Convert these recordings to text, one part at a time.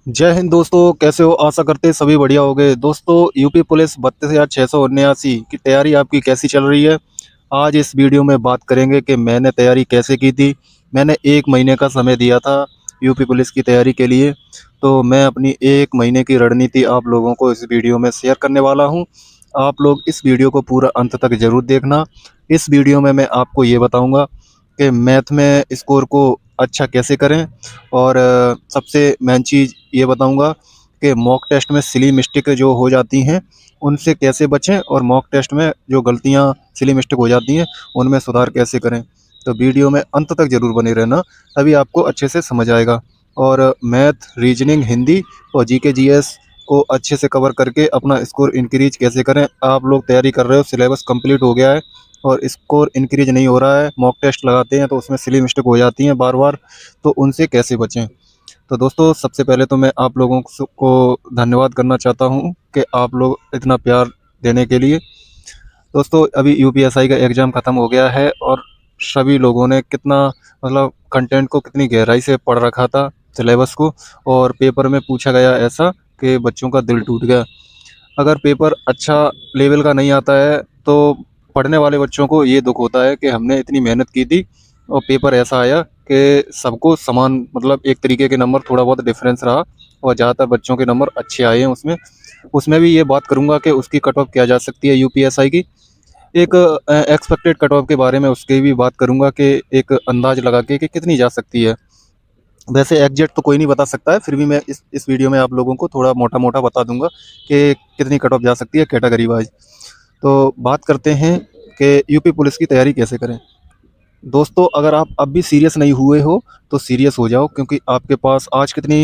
जय हिंद दोस्तों, कैसे हो? आशा करते हैं सभी बढ़िया होंगे। दोस्तों, यूपी पुलिस 32,679 की तैयारी आपकी कैसी चल रही है? आज इस वीडियो में बात करेंगे कि मैंने तैयारी कैसे की थी। मैंने 1 महीने का समय दिया था यूपी पुलिस की तैयारी के लिए। तो मैं अपनी 1 महीने की रणनीति आप लोगों को इस वीडियो में शेयर करने वाला हूँ। आप लोग इस वीडियो को पूरा अंत तक ज़रूर देखना। इस वीडियो में मैं आपको ये बताऊँगा कि मैथ में स्कोर को अच्छा कैसे करें, और सबसे मेन चीज़ ये बताऊंगा कि मॉक टेस्ट में सिली मिस्टेक जो हो जाती हैं उनसे कैसे बचें, और मॉक टेस्ट में जो गलतियां सिली मिस्टेक हो जाती हैं उनमें सुधार कैसे करें। तो वीडियो में अंत तक ज़रूर बने रहना, तभी आपको अच्छे से समझ आएगा। और मैथ, रीजनिंग, हिंदी और जीके जीएस को अच्छे से कवर करके अपना स्कोर इंक्रीज कैसे करें। आप लोग तैयारी कर रहे हो, सिलेबस कंप्लीट हो गया है और स्कोर इंक्रीज नहीं हो रहा है, मॉक टेस्ट लगाते हैं तो उसमें सिली मिस्टेक हो जाती हैं बार बार, तो उनसे कैसे बचें। तो दोस्तों, सबसे पहले तो मैं आप लोगों को धन्यवाद करना चाहता हूं कि आप लोग इतना प्यार देने के लिए। दोस्तों, अभी यूपीएसआई का एग्ज़ाम ख़त्म हो गया है और सभी लोगों ने कितना मतलब कंटेंट को कितनी गहराई से पढ़ रखा था, सिलेबस को, और पेपर में पूछा गया ऐसा कि बच्चों का दिल टूट गया। अगर पेपर अच्छा लेवल का नहीं आता है तो पढ़ने वाले बच्चों को ये दुख होता है कि हमने इतनी मेहनत की थी और पेपर ऐसा आया कि सबको समान मतलब एक तरीके के नंबर, थोड़ा बहुत डिफरेंस रहा और ज़्यादातर बच्चों के नंबर अच्छे आए हैं उसमें। उसमें भी ये बात करूंगा कि उसकी कट ऑफ क्या जा सकती है यूपीएसआई की, एक एक्सपेक्टेड कट ऑफ के बारे में उसकी भी बात करूंगा कि एक अंदाज लगा के कि कितनी जा सकती है। वैसे एग्जैक्ट तो कोई नहीं बता सकता है, फिर भी मैं इस वीडियो में आप लोगों को थोड़ा मोटा मोटा बता दूंगा कि कितनी कट ऑफ जा सकती है कैटेगरी वाइज। तो बात करते हैं कि यूपी पुलिस की तैयारी कैसे करें। दोस्तों, अगर आप अब भी सीरियस नहीं हुए हो तो सीरियस हो जाओ, क्योंकि आपके पास आज कितनी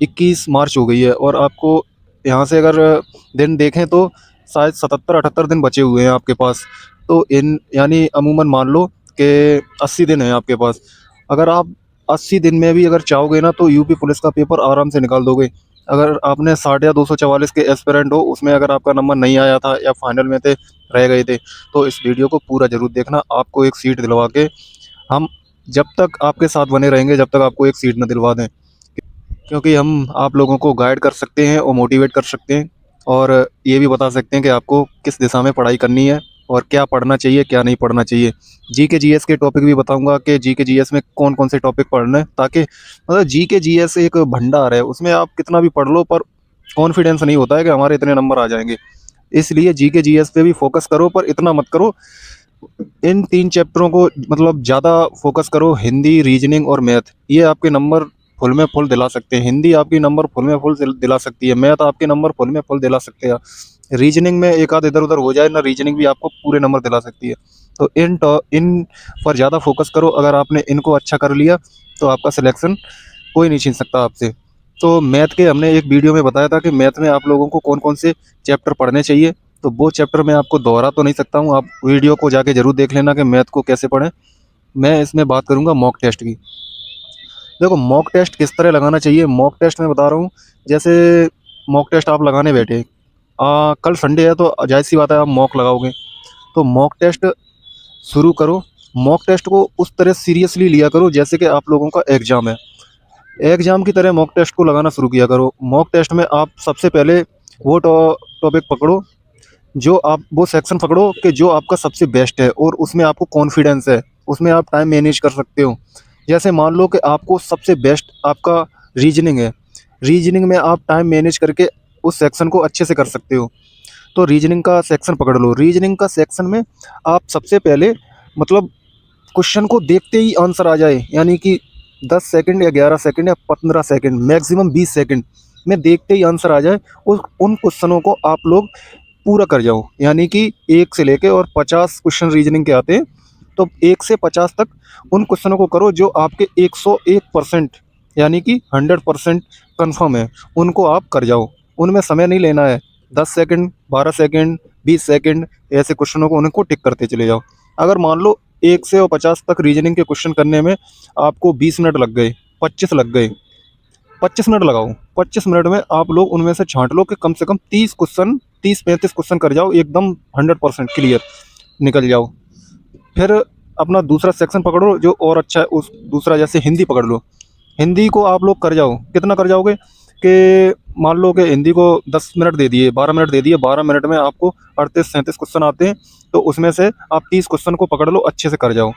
21 मार्च हो गई है और आपको यहाँ से अगर दिन देखें तो शायद 77-78 दिन बचे हुए हैं आपके पास। तो इन यानी अमूमन मान लो कि 80 दिन है आपके पास। अगर आप 80 दिन में भी अगर चाहोगे ना तो यूपी पुलिस का पेपर आराम से निकाल दोगे। अगर आपने 60 या 244 के एस्पिरेंट हो, उसमें अगर आपका नंबर नहीं आया था या फाइनल में थे, रह गए थे, तो इस वीडियो को पूरा ज़रूर देखना। आपको एक सीट दिलवा के हम जब तक आपके साथ बने रहेंगे जब तक आपको एक सीट न दिलवा दें, क्योंकि हम आप लोगों को गाइड कर सकते हैं और मोटिवेट कर सकते हैं, और ये भी बता सकते हैं कि आपको किस दिशा में पढ़ाई करनी है और क्या पढ़ना चाहिए क्या नहीं पढ़ना चाहिए। जीके जीएस के टॉपिक भी बताऊंगा कि जीके जीएस में कौन कौन से टॉपिक पढ़ना है, ताकि मतलब जीके जीएस एक भंडार है, उसमें आप कितना भी पढ़ लो पर कॉन्फिडेंस नहीं होता है कि हमारे इतने नंबर आ जाएंगे। इसलिए जीके जीएस पे भी फोकस करो, पर इतना मत करो इन 3 चैप्टरों को मतलब ज़्यादा फोकस करो। हिंदी, रीजनिंग और मैथ, ये आपके नंबर फुल में फुल दिला सकते हैं। हिंदी आपकी नंबर फुल में फुल दिला सकती है, मैथ आपके नंबर फुल में फुल दिला सकते हैं। रीजनिंग में एक आध इधर उधर हो जाए ना, रीजनिंग भी आपको पूरे नंबर दिला सकती है। तो इन पर ज़्यादा फोकस करो। अगर आपने इनको अच्छा कर लिया तो आपका सिलेक्शन कोई नहीं छीन सकता आपसे। तो मैथ के हमने एक वीडियो में बताया था कि मैथ में आप लोगों को कौन कौन से चैप्टर पढ़ने चाहिए, तो वो चैप्टर मैं आपको दोहरा तो नहीं सकता हूँ, आप वीडियो को जाके ज़रूर देख लेना कि मैथ को कैसे पढ़ें। मैं इसमें बात करूँगा मॉक टेस्ट की। देखो, मॉक टेस्ट किस तरह लगाना चाहिए, मॉक टेस्ट मैं बता रहा हूँ। जैसे मॉक टेस्ट आप लगाने बैठे, कल संडे है तो जाहिर सी बात है आप मॉक लगाओगे। तो मॉक टेस्ट शुरू करो। मॉक टेस्ट को उस तरह सीरियसली लिया करो जैसे कि आप लोगों का एग्ज़ाम है। एग्ज़ाम की तरह मॉक टेस्ट को लगाना शुरू किया करो। मॉक टेस्ट में आप सबसे पहले वो टॉपिक पकड़ो, जो आप वो सेक्शन पकड़ो कि जो आपका सबसे बेस्ट है और उसमें आपको कॉन्फिडेंस है, उसमें आप टाइम मैनेज कर सकते हो। जैसे मान लो कि आपको सबसे बेस्ट आपका रीजनिंग है, रीजनिंग में आप टाइम मैनेज करके उस सेक्शन को अच्छे से कर सकते हो। तो रीजनिंग का सेक्शन पकड़ लो। रीजनिंग का सेक्शन में आप सबसे पहले मतलब क्वेश्चन को देखते ही आंसर आ जाए, यानी कि 10 सेकंड या 11 सेकंड या 15 सेकंड, मैक्सिमम 20 सेकंड में देखते ही आंसर आ जाए, उन क्वेश्चनों को आप लोग पूरा कर जाओ। यानी कि 1 से लेके और 50 क्वेश्चन रीजनिंग के आते हैं, तो 1 से 50 तक उन क्वेश्चनों को करो जो आपके 101% यानी कि 100% कन्फर्म है, उनको आप कर जाओ। उनमें समय नहीं लेना है, 10 सेकंड, 12 सेकंड, 20 सेकंड, ऐसे क्वेश्चनों को उनको टिक करते चले जाओ। अगर मान लो 1 से और 50 तक रीजनिंग के क्वेश्चन करने में आपको 20 मिनट लग गए, 25 लग गए, 25 मिनट लगाओ। 25 मिनट में आप लोग उनमें से छांट लो कि कम से कम 30 क्वेश्चन, 30-35 क्वेश्चन कर जाओ, एकदम 100% क्लियर निकल जाओ। फिर अपना दूसरा सेक्शन पकड़ो जो और अच्छा है, उस दूसरा जैसे हिंदी पकड़ लो। हिंदी को आप लोग कर जाओ। कितना कर जाओगे? कि मान लो कि हिंदी को 10 मिनट दे दिए, 12 मिनट दे दिए, 12 मिनट में आपको 38-37 क्वेश्चन आते हैं, तो उसमें से आप 30 क्वेश्चन को पकड़ लो, अच्छे से कर जाओ।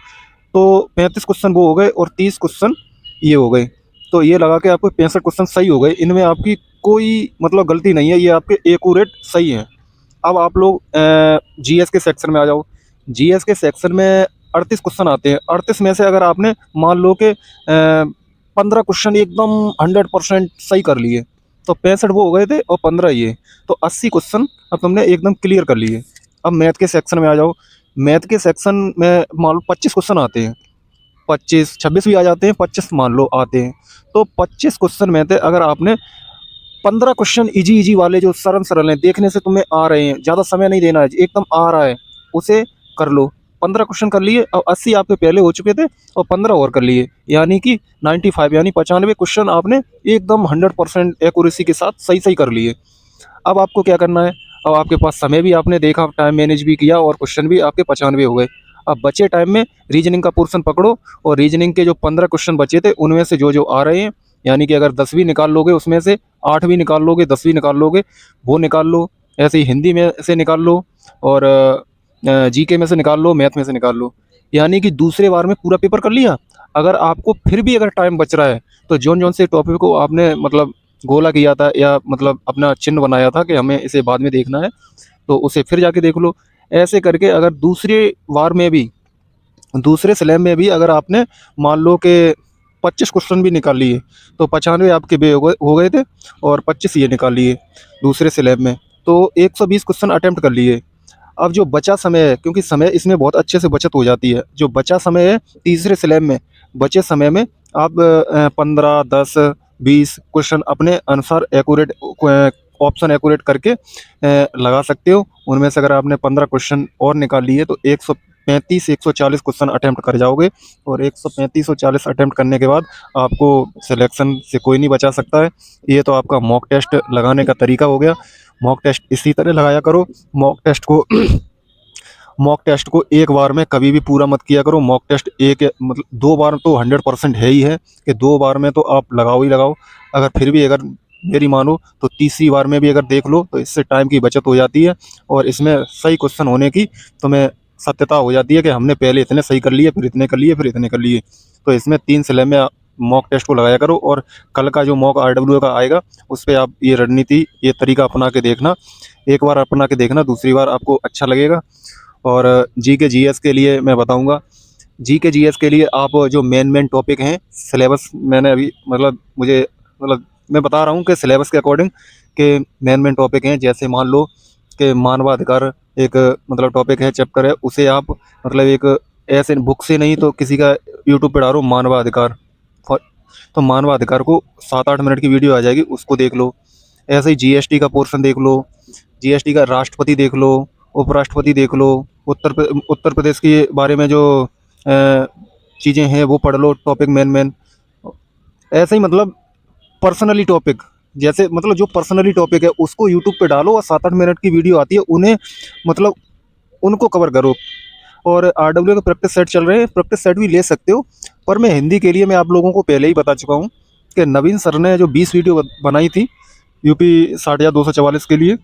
तो 35 क्वेश्चन वो हो गए और 30 क्वेश्चन ये हो गए। तो ये लगा के आपको 65 क्वेश्चन सही हो गए, इनमें आपकी कोई मतलब गलती नहीं है, ये आपके एक्यूरेट सही हैं। अब आप लोग जीएस के सेक्शन में आ जाओ। जीएस के सेक्शन में 38 क्वेश्चन आते हैं, 38 में से अगर आपने मान लो कि 15 क्वेश्चन एकदम 100% सही कर लिए, तो 65 वो हो गए थे और 15 ये, तो 80 क्वेश्चन अब तुमने एकदम क्लियर कर लिए। अब मैथ के सेक्शन में आ जाओ। मैथ के सेक्शन में मान लो 25 क्वेश्चन आते हैं, 25-26 भी आ जाते हैं, 25 मान लो आते हैं। तो 25 क्वेश्चन में थे अगर आपने 15 क्वेश्चन इजी इजी वाले जो सरल सरल हैं, देखने से तुम्हें आ रहे हैं, ज़्यादा समय नहीं देना है, एकदम आ रहा है, उसे कर लो। 15 क्वेश्चन कर लिए, अब 80 आपके पहले हो चुके थे और 15 और कर लिए, यानी कि 95 यानी 95 क्वेश्चन आपने एकदम 100% एक्यूरेसी के साथ सही सही कर लिए। अब आपको क्या करना है, अब आपके पास समय भी आपने देखा, टाइम मैनेज भी किया और क्वेश्चन भी आपके 95 हो गए। अब बचे टाइम में रीजनिंग का पोर्शन पकड़ो और रीजनिंग के जो 15 क्वेश्चन बचे थे उनमें से जो जो आ रहे हैं, यानी कि अगर 10 भी निकाल लोगे उसमें से, 8 भी निकाल लोगे, 10 भी निकाल लोगे, वो निकाल लो। ऐसे ही हिंदी में से निकाल लो और जीके में से निकाल लो, मैथ में से निकाल लो, यानी कि दूसरे बार में पूरा पेपर कर लिया। अगर आपको फिर भी अगर टाइम बच रहा है तो जौन जौन से टॉपिक को आपने मतलब गोला किया था या मतलब अपना चिन्ह बनाया था कि हमें इसे बाद में देखना है, तो उसे फिर जाके देख लो। ऐसे करके अगर दूसरे वार में भी, दूसरे स्लैब में भी अगर आपने मान लो कि 25 क्वेश्चन भी निकाल लिए, तो 95 आपके बे हो गए थे और 25 ये निकाल लिए दूसरे स्लैब में, तो 120 क्वेश्चन अटेम्प्ट कर लिए। अब जो बचा समय है, क्योंकि समय इसमें बहुत अच्छे से बचत हो जाती है, जो बचा समय है तीसरे स्लैब में, बचे समय में आप 15, 10, 20 क्वेश्चन अपने अनुसार एक्यूरेट ऑप्शन एक्यूरेट करके लगा सकते हो। उनमें से अगर आपने 15 क्वेश्चन और निकाल लिए तो 135-140 क्वेश्चन अटेम्प्ट कर जाओगे, और 135 और 40 अटेम्प्ट करने के बाद आपको सिलेक्शन से कोई नहीं बचा सकता है। ये तो आपका मॉक टेस्ट लगाने का तरीका हो गया। मॉक टेस्ट इसी तरह लगाया करो। मॉक टेस्ट को मॉक टेस्ट को एक बार में कभी भी पूरा मत किया करो। मॉक टेस्ट एक मतलब 2 बार तो 100% है ही है कि 2 बार में तो आप लगाओ ही लगाओ। अगर फिर भी अगर मेरी मानो तो तीसरी बार में भी अगर देख लो तो इससे टाइम की बचत हो जाती है और इसमें सही क्वेश्चन होने की तुम्हें सत्यता हो जाती है कि हमने पहले इतने सही कर लिए, फिर इतने कर लिए, फिर इतने कर लिए। तो इसमें 3 स्लैब में मॉक टेस्ट को लगाया करो, और कल का जो मॉक आरडब्ल्यू का आएगा उस पर आप ये रणनीति, ये तरीका अपना के देखना। एक बार अपना के देखना, दूसरी बार आपको अच्छा लगेगा। और जी के जीएस के लिए मैं बताऊंगा, जी के जीएस के लिए आप जो मेन मेन टॉपिक हैं सिलेबस, मैंने अभी मतलब मुझे मतलब मैं बता रहा हूँ कि सिलेबस के अकॉर्डिंग के मेन मेन टॉपिक हैं। जैसे मान लो कि मानवाधिकार एक मतलब टॉपिक है, चैप्टर है, उसे आप मतलब एक ऐसे बुक से नहीं तो किसी का यूट्यूब पे डालो मानवाधिकार, तो मानवाधिकार को 7-8 मिनट की वीडियो आ जाएगी, उसको देख लो। ऐसे ही जीएसटी का पोर्शन देख लो, जीएसटी का राष्ट्रपति देख लो, उपराष्ट्रपति देख लो, उत्तर प्रदेश के बारे में जो चीज़ें हैं वो पढ़ लो, टॉपिक मेन मेन। ऐसे ही मतलब पर्सनली टॉपिक, जैसे मतलब जो पर्सनली टॉपिक है उसको यूट्यूब पे डालो और 7-8 मिनट की वीडियो आती है, उन्हें मतलब उनको कवर करो। और आरडब्ल्यू के प्रैक्टिस सेट चल रहे हैं, प्रैक्टिस सेट भी ले सकते हो। पर मैं हिंदी के लिए मैं आप लोगों को पहले ही बता चुका हूँ कि नवीन सर ने जो 20 वीडियो बनाई थी यूपी 60 या 244 के लिए,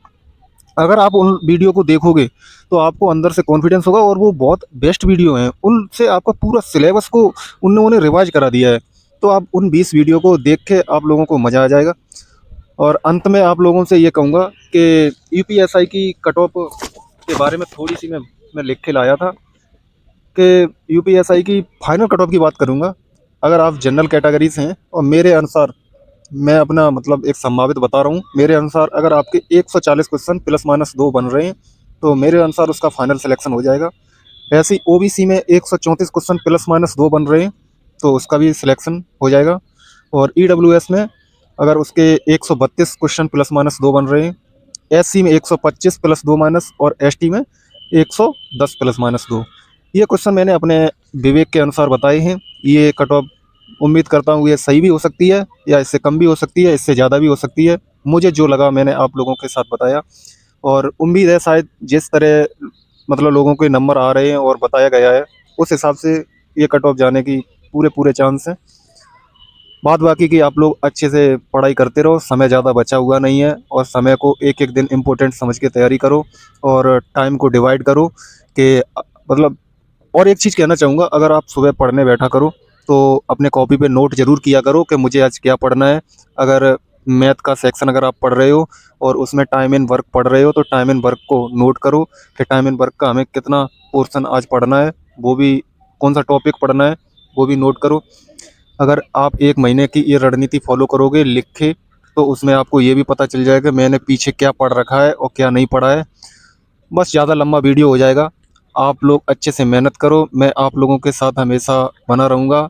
अगर आप उन वीडियो को देखोगे तो आपको अंदर से कॉन्फिडेंस होगा, और वो बहुत बेस्ट वीडियो हैं, उनसे आपका पूरा सिलेबस को उन्होंने रिवाइज करा दिया है। तो आप उन 20 वीडियो को देख के आप लोगों को मज़ा आ जाएगा। और अंत में आप लोगों से ये कहूँगा कि यूपीएसआई की कट ऑफ के बारे में थोड़ी सी मैं लिख के लाया था कि यूपीएसआई की फाइनल कट ऑफ की बात करूँगा। अगर आप जनरल कैटेगरी से हैं, और मेरे अनुसार मैं अपना मतलब एक संभावित बता रहा हूँ, मेरे अनुसार अगर आपके 140 क्वेश्चन +- 2 बन रहे हैं तो मेरे अनुसार उसका फाइनल सिलेक्शन हो जाएगा। ऐसे ही ओबीसी में 134 क्वेश्चन +- 2 बन रहे हैं तो उसका भी सिलेक्शन हो जाएगा। और ईडब्ल्यूएस में अगर उसके 132 क्वेश्चन +- 2 बन रहे हैं, एससी में 125 +2- और एसटी में 110 +- 2। ये क्वेश्चन मैंने अपने विवेक के अनुसार बताए हैं। ये कट ऑफ उम्मीद करता हूँ ये सही भी हो सकती है या इससे कम भी हो सकती है, इससे ज़्यादा भी हो सकती है। मुझे जो लगा मैंने आप लोगों के साथ बताया, और उम्मीद है शायद जिस तरह मतलब लोगों के नंबर आ रहे हैं और बताया गया है उस हिसाब से ये कट ऑफ जाने की पूरे पूरे चांस हैं। बाद बाकी की आप लोग अच्छे से पढ़ाई करते रहो, समय ज़्यादा बचा हुआ नहीं है और समय को एक एक दिन इम्पोर्टेंट समझ के तैयारी करो और टाइम को डिवाइड करो कि मतलब। और एक चीज़ कहना चाहूँगा, अगर आप सुबह पढ़ने बैठा करो तो अपने कॉपी पे नोट ज़रूर किया करो कि मुझे आज क्या पढ़ना है। अगर मैथ का सेक्शन अगर आप पढ़ रहे हो और उसमें टाइम इन वर्क पढ़ रहे हो तो टाइम इन वर्क को नोट करो कि टाइम इन वर्क का हमें कितना पोर्शन आज पढ़ना है, वो भी कौन सा टॉपिक पढ़ना है वो भी नोट करो। अगर आप एक महीने की ये रणनीति फॉलो करोगे लिख के, तो उसमें आपको ये भी पता चल जाएगा मैंने पीछे क्या पढ़ रखा है और क्या नहीं पढ़ा है। बस ज़्यादा लंबा वीडियो हो जाएगा। आप लोग अच्छे से मेहनत करो, मैं आप लोगों के साथ हमेशा बना रहूँगा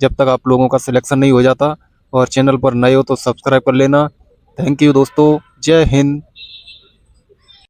जब तक आप लोगों का सिलेक्शन नहीं हो जाता। और चैनल पर नए हो तो सब्सक्राइब कर लेना। थैंक यू दोस्तों, जय हिंद।